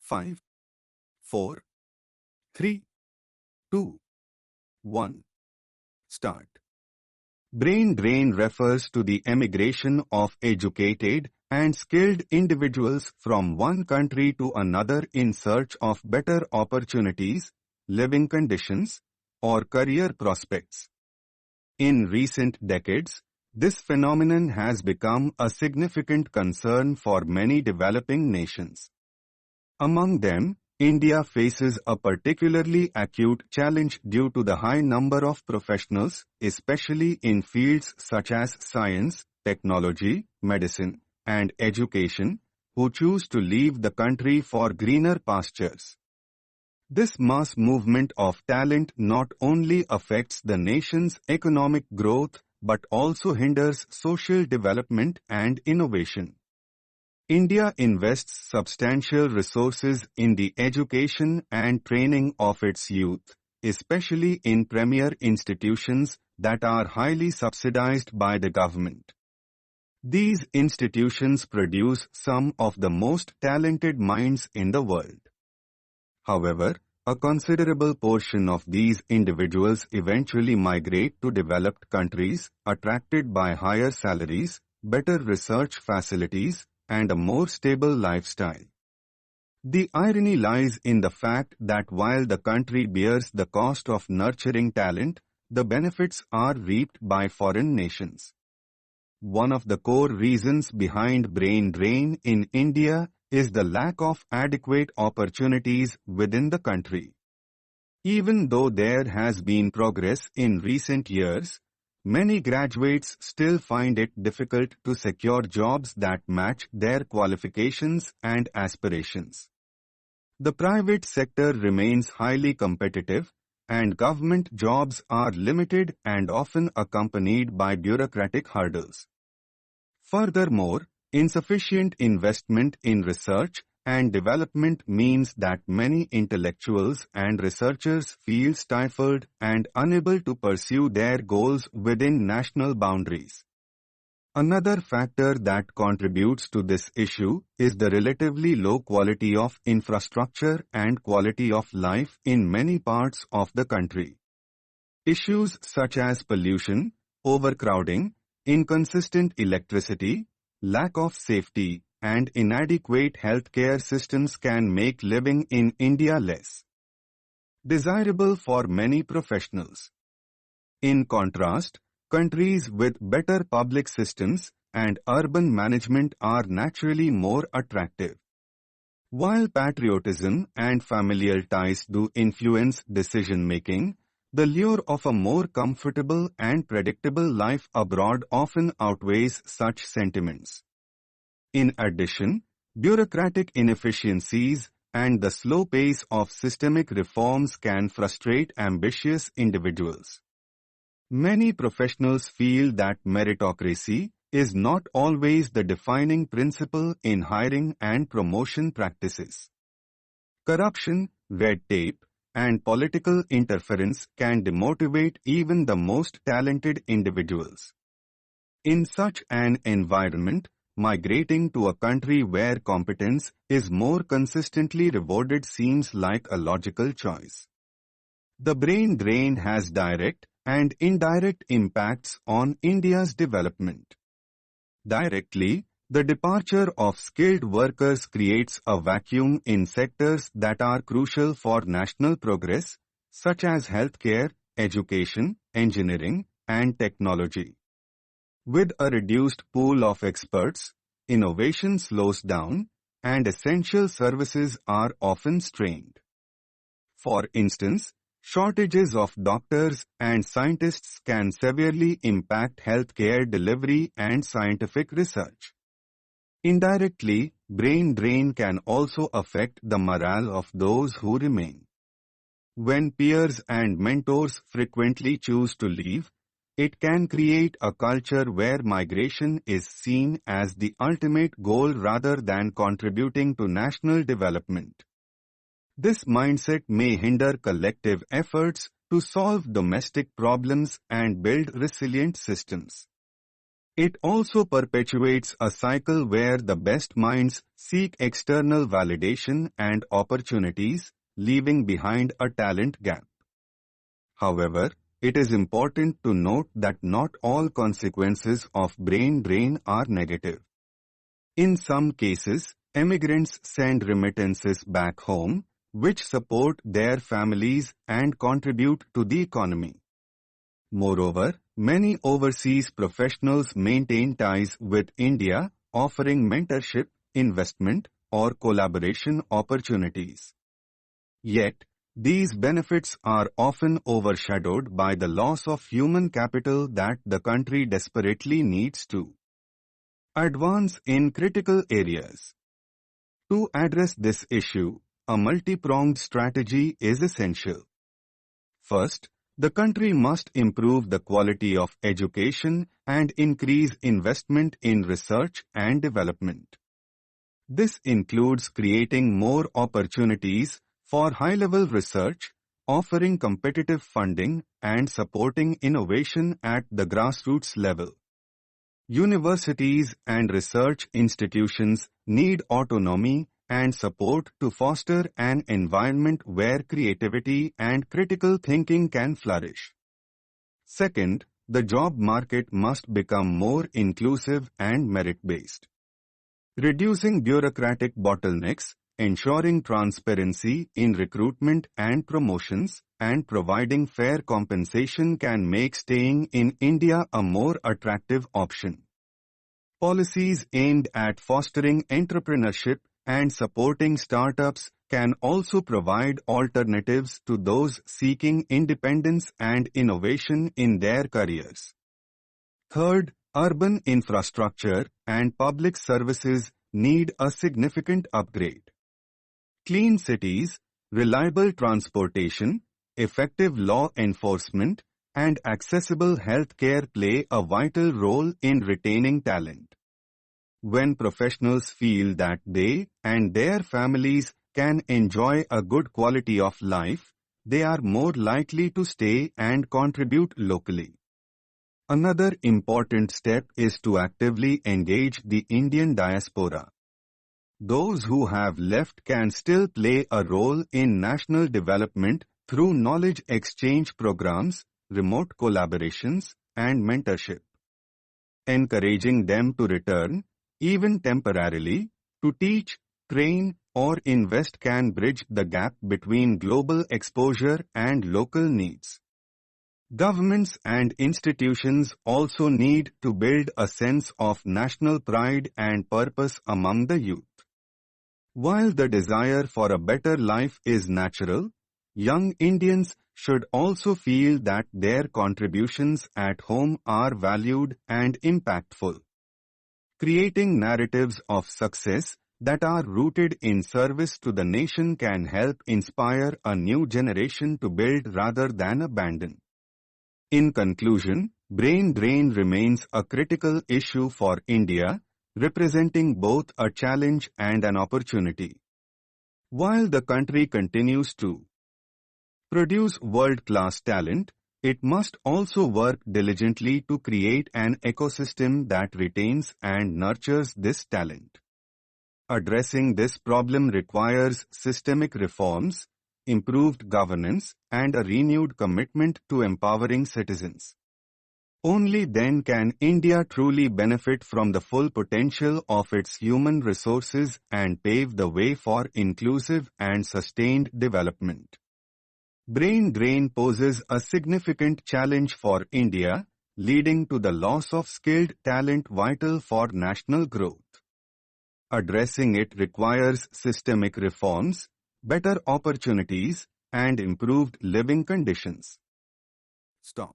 5, 4, 3, 2, 1. Start. Brain drain refers to the emigration of educated and skilled individuals from one country to another in search of better opportunities, living conditions, or career prospects. In recent decades, this phenomenon has become a significant concern for many developing nations. Among them, India faces a particularly acute challenge due to the high number of professionals, especially in fields such as science, technology, medicine, and education, who choose to leave the country for greener pastures. This mass movement of talent not only affects the nation's economic growth but also hinders social development and innovation. India invests substantial resources in the education and training of its youth, especially in premier institutions that are highly subsidized by the government. These institutions produce some of the most talented minds in the world. However, a considerable portion of these individuals eventually migrate to developed countries, attracted by higher salaries, better research facilities, and a more stable lifestyle. The irony lies in the fact that while the country bears the cost of nurturing talent, the benefits are reaped by foreign nations. One of the core reasons behind brain drain in India is the lack of adequate opportunities within the country. Even though there has been progress in recent years, many graduates still find it difficult to secure jobs that match their qualifications and aspirations. The private sector remains highly competitive, and government jobs are limited and often accompanied by bureaucratic hurdles. Furthermore, insufficient investment in research and development means that many intellectuals and researchers feel stifled and unable to pursue their goals within national boundaries. Another factor that contributes to this issue is the relatively low quality of infrastructure and quality of life in many parts of the country. Issues such as pollution, overcrowding, inconsistent electricity, lack of safety, and inadequate healthcare systems can make living in India less desirable for many professionals. In contrast, countries with better public systems and urban management are naturally more attractive. While patriotism and familial ties do influence decision-making, the lure of a more comfortable and predictable life abroad often outweighs such sentiments. In addition, bureaucratic inefficiencies and the slow pace of systemic reforms can frustrate ambitious individuals. Many professionals feel that meritocracy is not always the defining principle in hiring and promotion practices. Corruption, red tape, and political interference can demotivate even the most talented individuals. In such an environment, migrating to a country where competence is more consistently rewarded seems like a logical choice. The brain drain has direct and indirect impacts on India's development. Directly, the departure of skilled workers creates a vacuum in sectors that are crucial for national progress, such as healthcare, education, engineering, and technology. With a reduced pool of experts, innovation slows down, and essential services are often strained. For instance, shortages of doctors and scientists can severely impact healthcare delivery and scientific research. Indirectly, brain drain can also affect the morale of those who remain. When peers and mentors frequently choose to leave, it can create a culture where migration is seen as the ultimate goal rather than contributing to national development. This mindset may hinder collective efforts to solve domestic problems and build resilient systems. It also perpetuates a cycle where the best minds seek external validation and opportunities, leaving behind a talent gap. However, it is important to note that not all consequences of brain drain are negative. In some cases, immigrants send remittances back home, which support their families and contribute to the economy. Moreover, many overseas professionals maintain ties with India, offering mentorship, investment, or collaboration opportunities. Yet, these benefits are often overshadowed by the loss of human capital that the country desperately needs to advance in critical areas. To address this issue, a multi-pronged strategy is essential. First, the country must improve the quality of education and increase investment in research and development. This includes creating more opportunities for high-level research, offering competitive funding, and supporting innovation at the grassroots level. Universities and research institutions need autonomy and support to foster an environment where creativity and critical thinking can flourish. Second, the job market must become more inclusive and merit-based. Reducing bureaucratic bottlenecks, ensuring transparency in recruitment and promotions, and providing fair compensation can make staying in India a more attractive option. Policies aimed at fostering entrepreneurship and supporting startups can also provide alternatives to those seeking independence and innovation in their careers. Third, urban infrastructure and public services need a significant upgrade. Clean cities, reliable transportation, effective law enforcement, and accessible healthcare play a vital role in retaining talent. When professionals feel that they and their families can enjoy a good quality of life, they are more likely to stay and contribute locally. Another important step is to actively engage the Indian diaspora. Those who have left can still play a role in national development through knowledge exchange programs, remote collaborations, and mentorship. Encouraging them to return, even temporarily, to teach, train, or invest can bridge the gap between global exposure and local needs. Governments and institutions also need to build a sense of national pride and purpose among the youth. While the desire for a better life is natural, young Indians should also feel that their contributions at home are valued and impactful. Creating narratives of success that are rooted in service to the nation can help inspire a new generation to build rather than abandon. In conclusion, brain drain remains a critical issue for India, representing both a challenge and an opportunity. While the country continues to produce world-class talent, it must also work diligently to create an ecosystem that retains and nurtures this talent. Addressing this problem requires systemic reforms, improved governance, and a renewed commitment to empowering citizens. Only then can India truly benefit from the full potential of its human resources and pave the way for inclusive and sustained development. Brain drain poses a significant challenge for India, leading to the loss of skilled talent vital for national growth. Addressing it requires systemic reforms, better opportunities, and improved living conditions. Stop.